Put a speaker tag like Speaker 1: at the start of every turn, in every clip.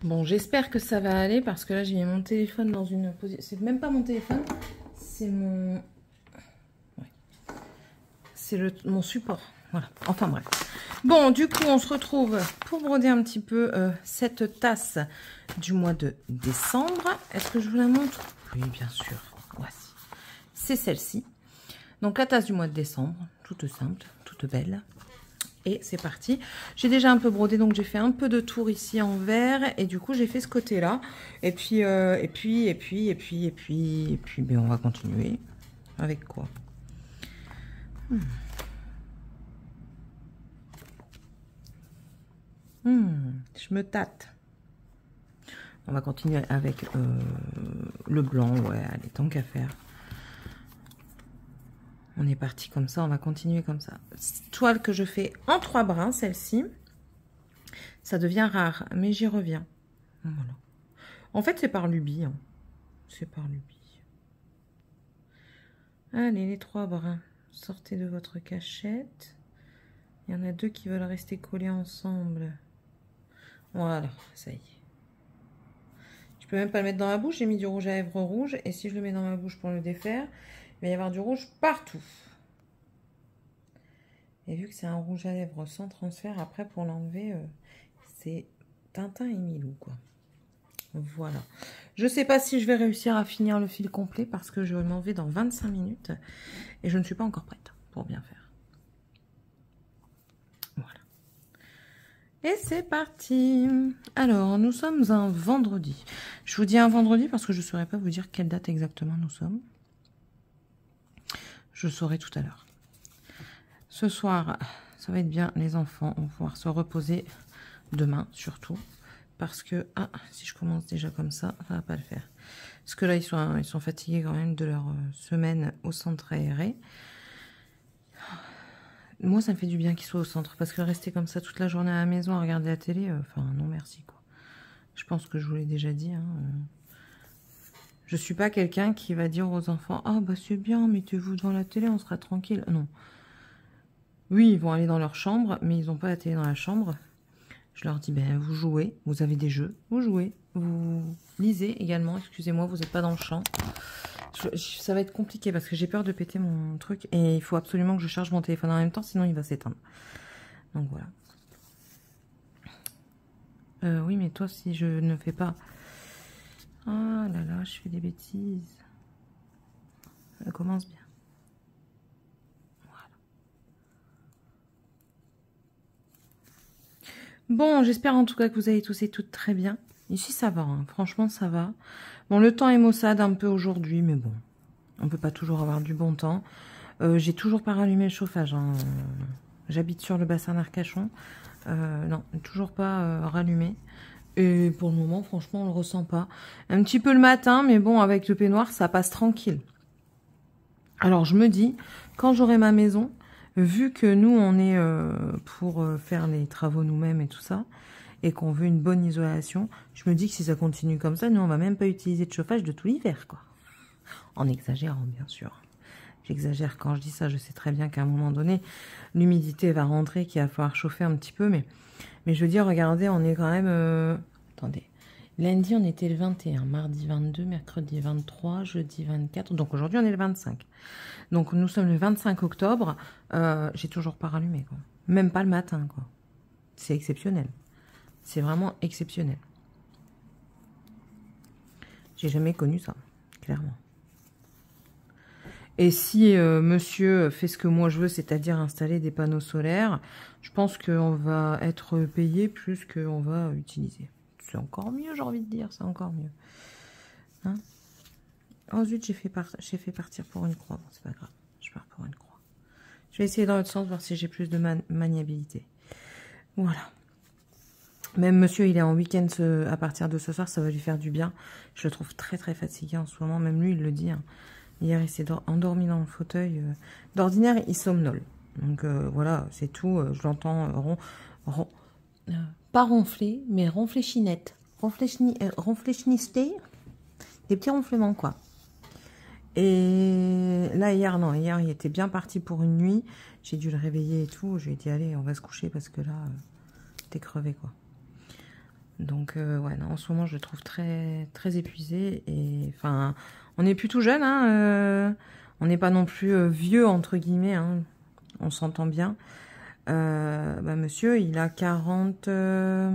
Speaker 1: Bon, j'espère que ça va aller parce que là, j'ai mis mon téléphone dans une position. C'est même pas mon téléphone, c'est mon. Ouais. C'est mon support. Voilà. Enfin bref. Bon, du coup, on se retrouve pour broder un petit peu cette tasse du mois de décembre. Est-ce que je vous la montre? Oui, bien sûr. Voici. C'est celle-ci. Donc, la tasse du mois de décembre, toute simple, toute belle. Et c'est parti. J'ai déjà un peu brodé, donc j'ai fait un peu de tour ici en vert. Et du coup, j'ai fait ce côté-là. Et puis, ben, on va continuer. Avec quoi? Je me tâte. On va continuer avec le blanc. Ouais, allez, tant qu'à faire. On est parti comme ça, on va continuer comme ça. Toile que je fais en 3 brins, celle-ci. Ça devient rare, mais j'y reviens. Voilà. En fait, c'est par lubie. Hein. C'est par lubie. Allez, les 3 brins. Sortez de votre cachette. Il y en a 2 qui veulent rester collés ensemble. Voilà, ça y est. Je peux même pas le mettre dans ma bouche. J'ai mis du rouge à lèvres rouge. Et si je le mets dans ma bouche pour le défaire, il va y avoir du rouge partout. Et vu que c'est un rouge à lèvres sans transfert, après pour l'enlever, c'est Tintin et Milou, quoi. Voilà. Je sais pas si je vais réussir à finir le fil complet parce que je m'en vais dans 25 minutes. Et je ne suis pas encore prête pour bien faire. Voilà. Et c'est parti. Alors, nous sommes un vendredi. Je vous dis un vendredi parce que je ne saurais pas vous dire quelle date exactement nous sommes. Je saurai tout à l'heure. Ce soir, ça va être bien. Les enfants vont pouvoir se reposer demain, surtout. Parce que, si je commence déjà comme ça va pas le faire. Parce que là, ils sont fatigués quand même de leur semaine au centre aéré. Moi, ça me fait du bien qu'ils soient au centre. Parce que rester comme ça toute la journée à la maison à regarder la télé, enfin, non merci, quoi. Je pense que je vous l'ai déjà dit. Hein, je suis pas quelqu'un qui va dire aux enfants, ah bah c'est bien, mettez-vous devant la télé, on sera tranquille. Non. Oui, ils vont aller dans leur chambre, mais ils n'ont pas la télé dans la chambre. Je leur dis, ben vous jouez, vous avez des jeux, vous jouez, vous lisez également, excusez-moi, vous n'êtes pas dans le champ. Ça va être compliqué parce que j'ai peur de péter mon truc et il faut absolument que je charge mon téléphone en même temps, sinon il va s'éteindre. Donc voilà. Oui, mais toi, si je ne fais pas... Ah là là, je fais des bêtises. Ça commence bien. Voilà. Bon, j'espère en tout cas que vous allez tous et toutes très bien. Ici, ça va, hein. Franchement, ça va. Bon, le temps est maussade un peu aujourd'hui, mais bon, on peut pas toujours avoir du bon temps. J'ai toujours pas rallumé le chauffage. Hein. J'habite sur le bassin d'Arcachon. Non, toujours pas rallumé. Et pour le moment, franchement, on le ressent pas. Un petit peu le matin, mais bon, avec le peignoir, ça passe tranquille. Alors, je me dis, quand j'aurai ma maison, vu que nous, on est pour faire les travaux nous-mêmes et tout ça, et qu'on veut une bonne isolation, je me dis que si ça continue comme ça, nous, on va même pas utiliser de chauffage de tout l'hiver, quoi. En exagérant, bien sûr. J'exagère quand je dis ça, je sais très bien qu'à un moment donné, l'humidité va rentrer, qu'il va falloir chauffer un petit peu, mais je veux dire, regardez, on est quand même... Attendez, lundi, on était le 21, mardi 22, mercredi 23, jeudi 24, donc aujourd'hui, on est le 25. Donc, nous sommes le 25 octobre, j'ai toujours pas rallumé, quoi. Même pas le matin, quoi. C'est exceptionnel. C'est vraiment exceptionnel. J'ai jamais connu ça, clairement. Et si monsieur fait ce que moi je veux, c'est-à-dire installer des panneaux solaires, je pense qu'on va être payé plus qu'on va utiliser. C'est encore mieux, j'ai envie de dire, c'est encore mieux. Hein? Oh zut, j'ai fait partir pour une croix. Bon, c'est pas grave, je pars pour une croix. Je vais essayer dans l'autre sens, voir si j'ai plus de maniabilité. Voilà. Même monsieur, il est en week-end à partir de ce soir, ça va lui faire du bien. Je le trouve très très fatigué en ce moment, même lui, il le dit. Hein. Hier, il s'est endormi dans le fauteuil. D'ordinaire, il somnole. Donc voilà, c'est tout. Je l'entends pas ronfler, mais ronfléchinette. Ronfléchinister. Des petits ronflements, quoi. Et là, hier, non. Hier, il était bien parti pour une nuit. J'ai dû le réveiller et tout. Je lui ai dit, allez, on va se coucher parce que là, t'es crevé, quoi. Donc, ouais, non, en ce moment, je le trouve très, très épuisé. Et, enfin, on n'est plus tout jeune, hein, on n'est pas non plus vieux, entre guillemets, hein, on s'entend bien. Bah, monsieur, il a 42.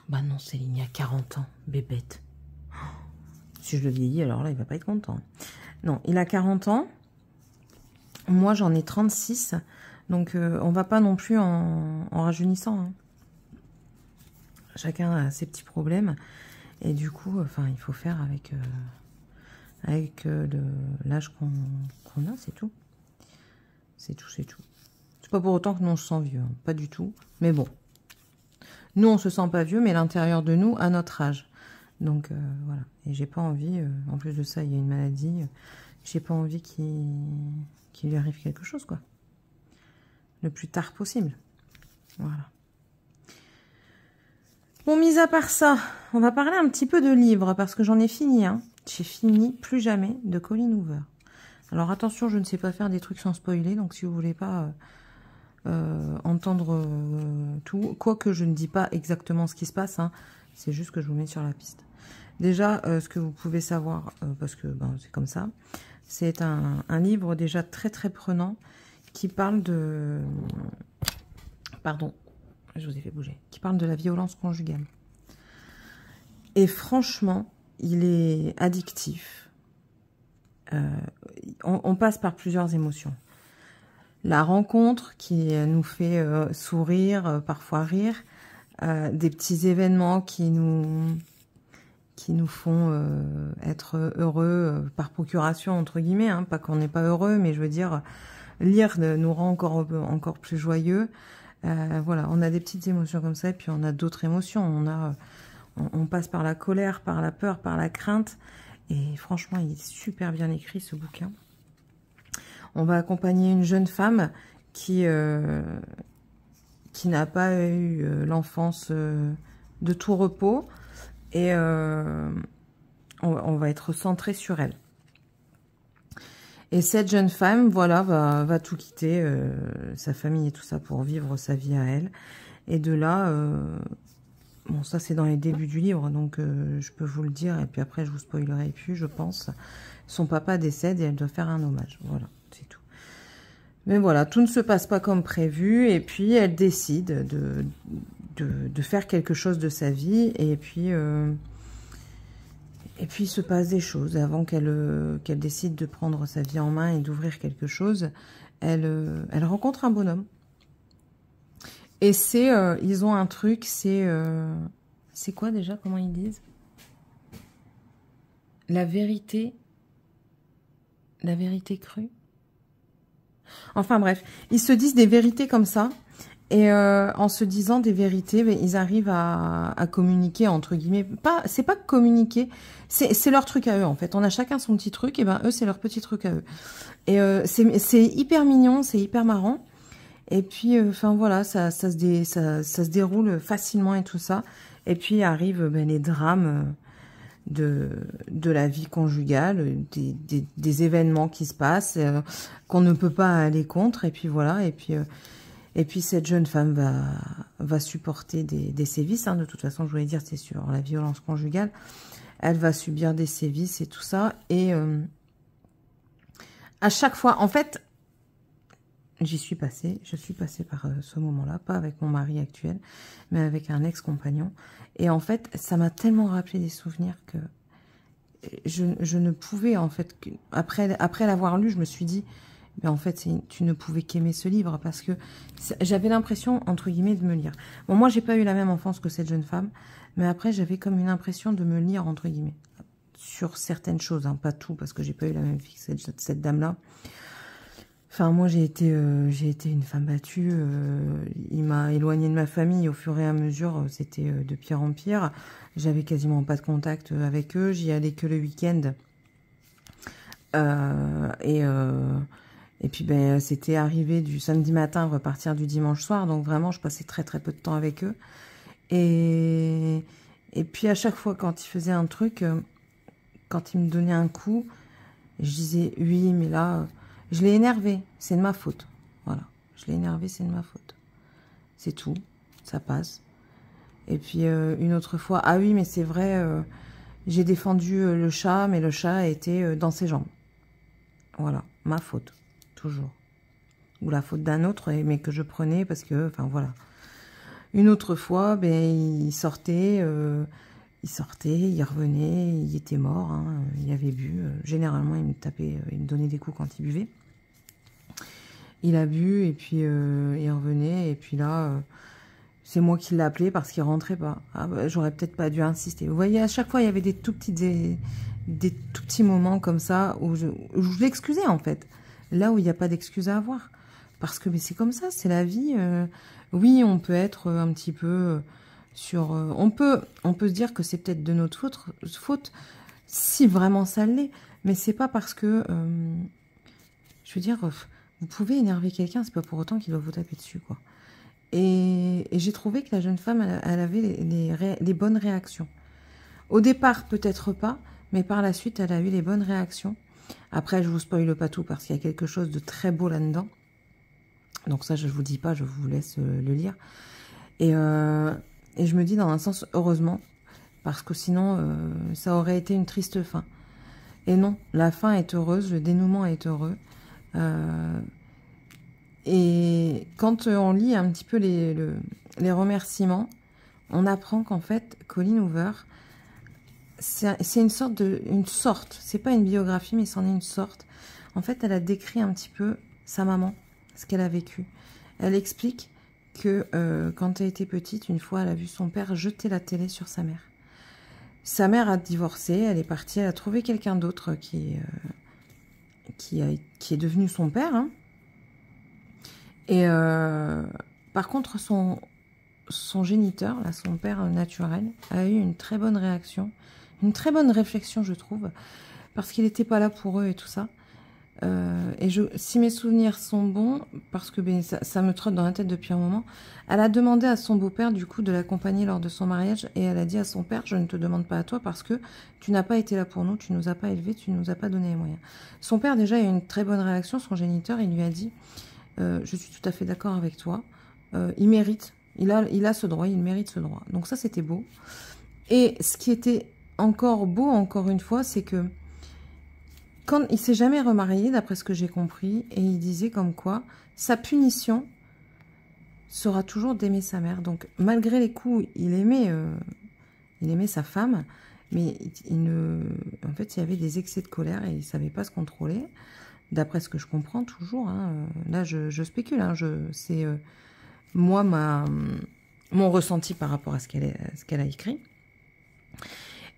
Speaker 1: Bah non, Céline, il a 40 ans, bébête. Si je le vieillis, alors là, il va pas être content. Non, il a 40 ans. Moi, j'en ai 36. Donc, on va pas non plus en rajeunissant. Hein. Chacun a ses petits problèmes. Et du coup, enfin, il faut faire avec l'âge qu'on a, c'est tout. C'est tout, c'est tout. C'est pas pour autant que nous, on se sent vieux. Hein. Pas du tout. Mais bon. Nous, on se sent pas vieux, mais l'intérieur de nous, à notre âge. Donc, voilà. Et j'ai pas envie, en plus de ça, il y a une maladie. J'ai pas envie qu'il lui arrive quelque chose, quoi. Le plus tard possible. Voilà. Bon, mis à part ça, on va parler un petit peu de livres, parce que j'en ai fini, hein. J'ai fini Plus jamais de Colleen Hoover. Alors, attention, je ne sais pas faire des trucs sans spoiler, donc si vous voulez pas entendre tout, quoique je ne dis pas exactement ce qui se passe, hein, c'est juste que je vous mets sur la piste. Déjà, ce que vous pouvez savoir, parce que ben, c'est comme ça, c'est un livre déjà très très prenant qui parle de... Pardon, je vous ai fait bouger. Qui parle de la violence conjugale. Et franchement, il est addictif. On passe par plusieurs émotions. La rencontre qui nous fait sourire, parfois rire. Des petits événements qui nous font être heureux par procuration, entre guillemets. Hein, pas qu'on n'est pas heureux, mais je veux dire, lire nous rend encore plus joyeux. Voilà, on a des petites émotions comme ça, et puis on a d'autres émotions. On passe par la colère, par la peur, par la crainte. Et franchement, il est super bien écrit, ce bouquin. On va accompagner une jeune femme qui n'a pas eu l'enfance de tout repos. Et on va être centré sur elle. Et cette jeune femme, voilà, va tout quitter, sa famille et tout ça, pour vivre sa vie à elle. Et de là, bon, ça c'est dans les débuts du livre, donc je peux vous le dire, et puis après je vous spoilerai plus, je pense. Son papa décède et elle doit faire un hommage, voilà, c'est tout. Mais voilà, tout ne se passe pas comme prévu, et puis elle décide de faire quelque chose de sa vie, et puis il se passe des choses. Avant qu'elle décide de prendre sa vie en main et d'ouvrir quelque chose, elle rencontre un bonhomme. Et ils ont un truc, c'est quoi déjà, comment ils disent? La vérité crue. Enfin bref, ils se disent des vérités comme ça. Et en se disant des vérités, ben, ils arrivent à communiquer, entre guillemets. C'est pas communiquer, c'est leur truc à eux, en fait. On a chacun son petit truc, et ben eux, c'est leur petit truc à eux. Et c'est hyper mignon, c'est hyper marrant. Et puis, enfin voilà, ça se déroule facilement et tout ça. Et puis arrivent ben, les drames de la vie conjugale, des événements qui se passent, qu'on ne peut pas aller contre. Et puis voilà, et puis cette jeune femme va supporter des sévices. Hein, de toute façon, je voulais dire, c'est sur la violence conjugale. Elle va subir des sévices et tout ça. Et à chaque fois, en fait, je suis passée par ce moment-là, pas avec mon mari actuel, mais avec un ex-compagnon. Et en fait, ça m'a tellement rappelé des souvenirs que je ne pouvais, en fait, après l'avoir lu, je me suis dit, mais en fait, tu ne pouvais qu'aimer ce livre, parce que j'avais l'impression, entre guillemets, de me lire. Bon, moi, j'ai pas eu la même enfance que cette jeune femme, mais après, j'avais comme une impression de me lire, entre guillemets, sur certaines choses, hein, pas tout, parce que j'ai pas eu la même vie que cette dame-là. Enfin, moi, j'ai été une femme battue. Il m'a éloignée de ma famille au fur et à mesure. C'était de pire en pire. J'avais quasiment pas de contact avec eux. J'y allais que le week-end. Et puis, ben, c'était arrivé du samedi matin, repartir du dimanche soir. Donc, vraiment, je passais très, très peu de temps avec eux. Et puis, à chaque fois, quand ils faisaient un truc, quand ils me donnaient un coup, je disais, oui, mais là... Je l'ai énervé, c'est de ma faute. Voilà, je l'ai énervé, c'est de ma faute. C'est tout, ça passe. Et puis une autre fois, ah oui, mais c'est vrai, j'ai défendu le chat, mais le chat était dans ses jambes. Voilà, ma faute, toujours. Ou la faute d'un autre, mais que je prenais parce que, enfin voilà. Une autre fois, ben, il sortait, il revenait, il était mort, hein, il avait bu. Généralement, il me tapait, il me donnait des coups quand il buvait. Il a bu et puis il revenait. Et puis là, c'est moi qui l'ai appelé parce qu'il rentrait pas. Ah, bah, j'aurais peut-être pas dû insister. Vous voyez, à chaque fois, il y avait des tout petits moments comme ça où je l'excusais en fait. Là où il n'y a pas d'excuse à avoir. Parce que c'est comme ça, c'est la vie. Oui, on peut être un petit peu sur... on peut se dire que c'est peut-être de notre faute, si vraiment ça l'est. Mais c'est pas parce que... je veux dire, vous pouvez énerver quelqu'un, c'est pas pour autant qu'il doit vous taper dessus, quoi. Et j'ai trouvé que la jeune femme, elle avait les bonnes réactions. Au départ, peut-être pas, mais par la suite, elle a eu les bonnes réactions. Après, je vous spoile pas tout parce qu'il y a quelque chose de très beau là-dedans. Donc ça, je ne vous dis pas, je vous laisse le lire. Et je me dis dans un sens, heureusement, parce que sinon, ça aurait été une triste fin. Et non, la fin est heureuse, le dénouement est heureux. Et quand on lit un petit peu les remerciements, on apprend qu'en fait, Colleen Hoover, c'est une sorte, c'est pas une biographie, mais c'en est une sorte. En fait, elle a décrit un petit peu sa maman, ce qu'elle a vécu. Elle explique que quand elle était petite, une fois, elle a vu son père jeter la télé sur sa mère. Sa mère a divorcé, elle est partie, elle a trouvé quelqu'un d'autre qui est devenu son père. Hein. Et par contre, son géniteur, là, son père naturel, a eu une très bonne réaction, une très bonne réflexion, je trouve, parce qu'il n'était pas là pour eux et tout ça. Et si mes souvenirs sont bons, parce que ça me trotte dans la tête depuis un moment, elle a demandé à son beau-père, du coup, de l'accompagner lors de son mariage, et elle a dit à son père, je ne te demande pas à toi parce que tu n'as pas été là pour nous, tu nous as pas élevés, tu nous as pas donné les moyens. Son père, déjà, a eu une très bonne réaction, son géniteur, il lui a dit, je suis tout à fait d'accord avec toi, il mérite, il a ce droit, il mérite ce droit. Donc ça, c'était beau. Et ce qui était encore beau, encore une fois, c'est que quand il s'est jamais remarié, d'après ce que j'ai compris, et il disait comme quoi sa punition sera toujours d'aimer sa mère. Donc malgré les coups, il aimait sa femme, mais en fait, il y avait des excès de colère et il savait pas se contrôler. D'après ce que je comprends toujours, hein, là je spécule, hein, c'est moi mon ressenti par rapport à ce qu'elle a écrit.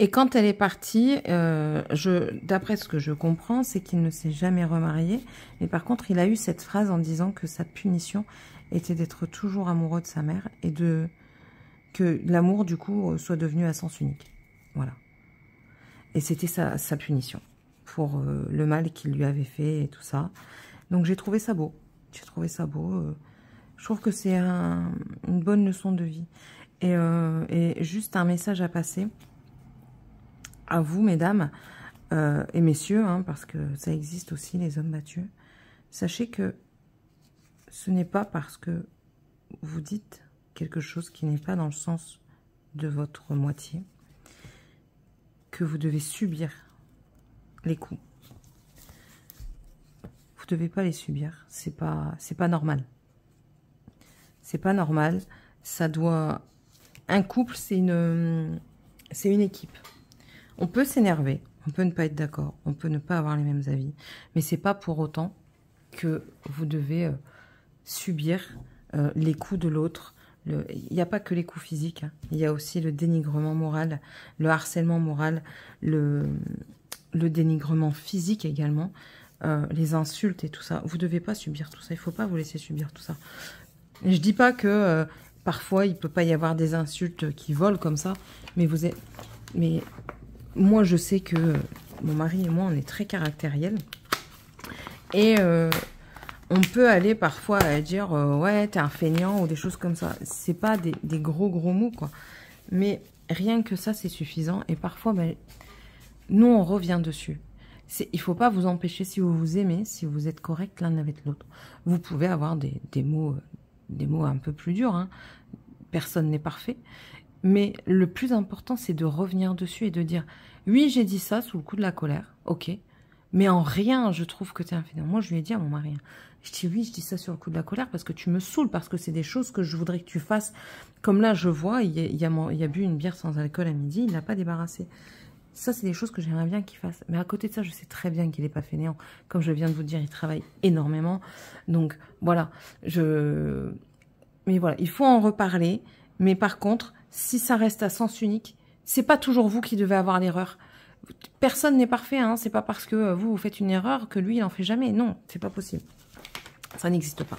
Speaker 1: Et quand elle est partie, d'après ce que je comprends, c'est qu'il ne s'est jamais remarié. Mais par contre, il a eu cette phrase en disant que sa punition était d'être toujours amoureux de sa mère et que l'amour, du coup, soit devenu à sens unique. Voilà. Et c'était sa punition pour le mal qu'il lui avait fait et tout ça. Donc j'ai trouvé ça beau. J'ai trouvé ça beau. Je trouve que c'est une bonne leçon de vie. Et juste un message à passer à vous, mesdames et messieurs, hein, parce que ça existe aussi, les hommes battus. Sachez que ce n'est pas parce que vous dites quelque chose qui n'est pas dans le sens de votre moitié que vous devez subir les coups. Vous ne devez pas les subir. C'est pas normal. C'est pas normal. Ça doit... Un couple, c'est une équipe. On peut s'énerver, on peut ne pas être d'accord, on peut ne pas avoir les mêmes avis, mais c'est pas pour autant que vous devez subir les coups de l'autre. Il n'y a pas que les coups physiques, hein. Il y a aussi le dénigrement moral, le harcèlement moral, le dénigrement physique également, les insultes et tout ça. Vous ne devez pas subir tout ça, il ne faut pas vous laisser subir tout ça. Et je dis pas que parfois il ne peut pas y avoir des insultes qui volent comme ça, mais moi, je sais que mon mari et moi, on est très caractériels. Et on peut aller parfois à dire ouais, t'es un feignant ou des choses comme ça. C'est pas des gros mots, quoi. Mais rien que ça, c'est suffisant. Et parfois, nous, on revient dessus. Il faut pas vous empêcher, si vous vous aimez, si vous êtes correct l'un avec l'autre. Vous pouvez avoir des mots un peu plus durs, hein. Personne n'est parfait. Mais le plus important, c'est de revenir dessus et de dire, oui, j'ai dit ça sous le coup de la colère, ok, mais en rien, je trouve que tu es infidèle. Moi, je lui ai dit à mon mari, je dis oui, je dis ça sur le coup de la colère parce que tu me saoules, parce que c'est des choses que je voudrais que tu fasses. Comme là, je vois, il a bu une bière sans alcool à midi, il l'a pas débarrassé. Ça, c'est des choses que j'aimerais bien qu'il fasse. Mais à côté de ça, je sais très bien qu'il n'est pas fainéant. Comme je viens de vous dire, il travaille énormément. Donc, voilà. Mais voilà, il faut en reparler. Mais par contre, si ça reste à sens unique, c'est pas toujours vous qui devez avoir l'erreur. Personne n'est parfait, hein. C'est pas parce que vous faites une erreur que lui, il en fait jamais. Non, c'est pas possible. Ça n'existe pas.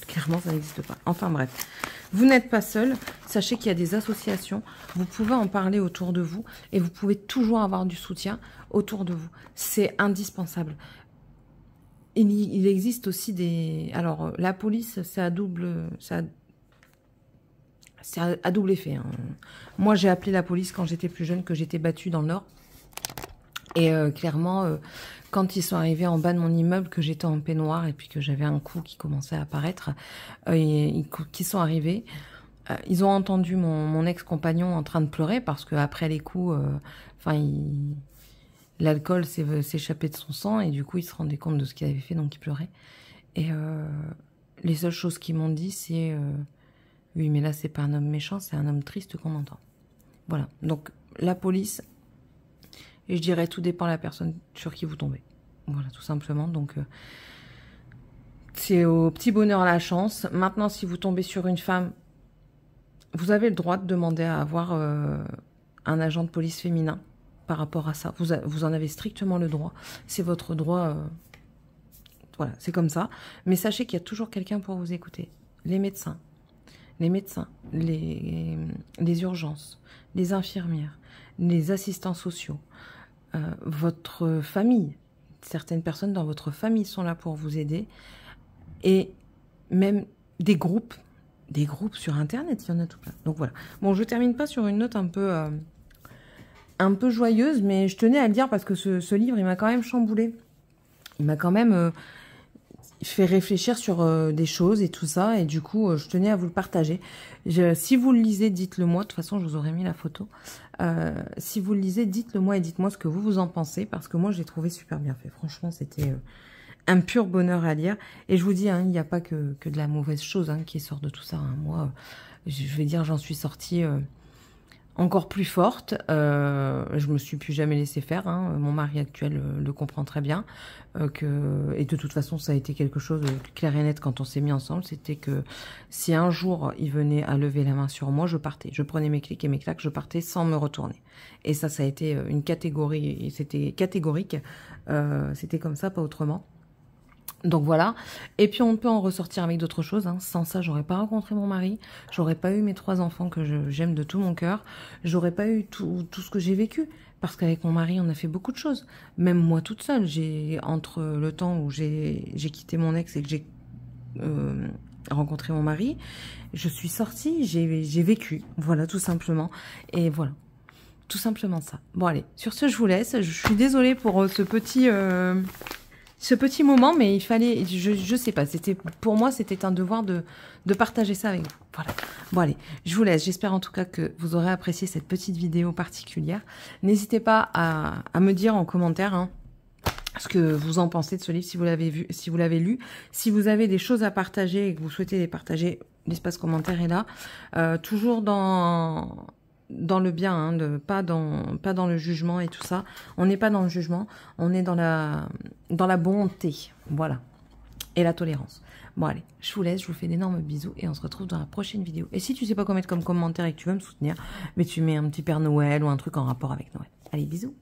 Speaker 1: Clairement, ça n'existe pas. Enfin bref, vous n'êtes pas seul. Sachez qu'il y a des associations. Vous pouvez en parler autour de vous et vous pouvez toujours avoir du soutien autour de vous. C'est indispensable. Il existe aussi des... Alors, la police, c'est à double... C'est à double effet, hein. Moi, j'ai appelé la police quand j'étais plus jeune, que j'étais battue dans le Nord. Et clairement, quand ils sont arrivés en bas de mon immeuble, que j'étais en peignoir et puis que j'avais un coup qui commençait à apparaître, qui sont arrivés, ils ont entendu mon ex-compagnon en train de pleurer parce qu'après les coups, l'alcool s'échappait de son sang et du coup, il se rendait compte de ce qu'il avait fait, donc il pleurait. Et les seules choses qu'ils m'ont dit, c'est oui, mais là, c'est pas un homme méchant, c'est un homme triste qu'on entend. Voilà. Donc, la police, et je dirais, tout dépend de la personne sur qui vous tombez. Voilà, tout simplement. Donc, c'est au petit bonheur la chance. Maintenant, si vous tombez sur une femme, vous avez le droit de demander à avoir un agent de police féminin par rapport à ça. Vous en avez strictement le droit. C'est votre droit. Voilà, c'est comme ça. Mais sachez qu'il y a toujours quelqu'un pour vous écouter. Les médecins, les urgences, les infirmières, les assistants sociaux, votre famille. Certaines personnes dans votre famille sont là pour vous aider. Et même des groupes sur Internet, il y en a tout plein. Donc voilà. Bon, je termine pas sur une note un peu joyeuse, mais je tenais à le dire parce que ce livre, il m'a quand même chamboulé. Il m'a quand même... fait réfléchir sur des choses et tout ça, et du coup, je tenais à vous le partager. Si vous le lisez, dites-le moi. De toute façon, je vous aurais mis la photo. Si vous le lisez, dites-le moi et dites-moi ce que vous en pensez, parce que moi, je l'ai trouvé super bien fait. Franchement, c'était un pur bonheur à lire. Et je vous dis, hein, il n'y a pas que de la mauvaise chose qui sort de tout ça. Hein. Moi, je vais dire, j'en suis sortie... encore plus forte, je me suis plus jamais laissé faire, hein. Mon mari actuel le comprend très bien, et de toute façon ça a été quelque chose de clair et net quand on s'est mis ensemble, c'était que si un jour il venait à lever la main sur moi, je partais, je prenais mes clics et mes claques, je partais sans me retourner. Et ça a été une catégorie, c'était catégorique, c'était comme ça, pas autrement. Donc voilà, et puis on peut en ressortir avec d'autres choses, hein. Sans ça, j'aurais pas rencontré mon mari, j'aurais pas eu mes 3 enfants que j'aime de tout mon cœur, j'aurais pas eu tout ce que j'ai vécu, parce qu'avec mon mari, on a fait beaucoup de choses. Même moi toute seule, entre le temps où j'ai quitté mon ex et que j'ai rencontré mon mari, je suis sortie, j'ai vécu, voilà, tout simplement, et voilà. Tout simplement ça. Bon allez, sur ce, je vous laisse, je suis désolée pour ce petit moment, mais il fallait, je sais pas, pour moi, c'était un devoir de partager ça avec vous. Voilà. Bon, allez, je vous laisse. J'espère en tout cas que vous aurez apprécié cette petite vidéo particulière. N'hésitez pas à me dire en commentaire ce que vous en pensez de ce livre, si vous l'avez vu, si vous l'avez lu. Si vous avez des choses à partager et que vous souhaitez les partager, l'espace commentaire est là. Toujours dans le bien, hein, pas dans le jugement et tout ça. On n'est pas dans le jugement, on est dans la bonté, voilà, et la tolérance. Bon allez, je vous laisse, je vous fais d'énormes bisous et on se retrouve dans la prochaine vidéo. Et si tu sais pas quoi mettre comme commentaire et que tu veux me soutenir, mais tu mets un petit Père Noël ou un truc en rapport avec Noël. Allez, bisous.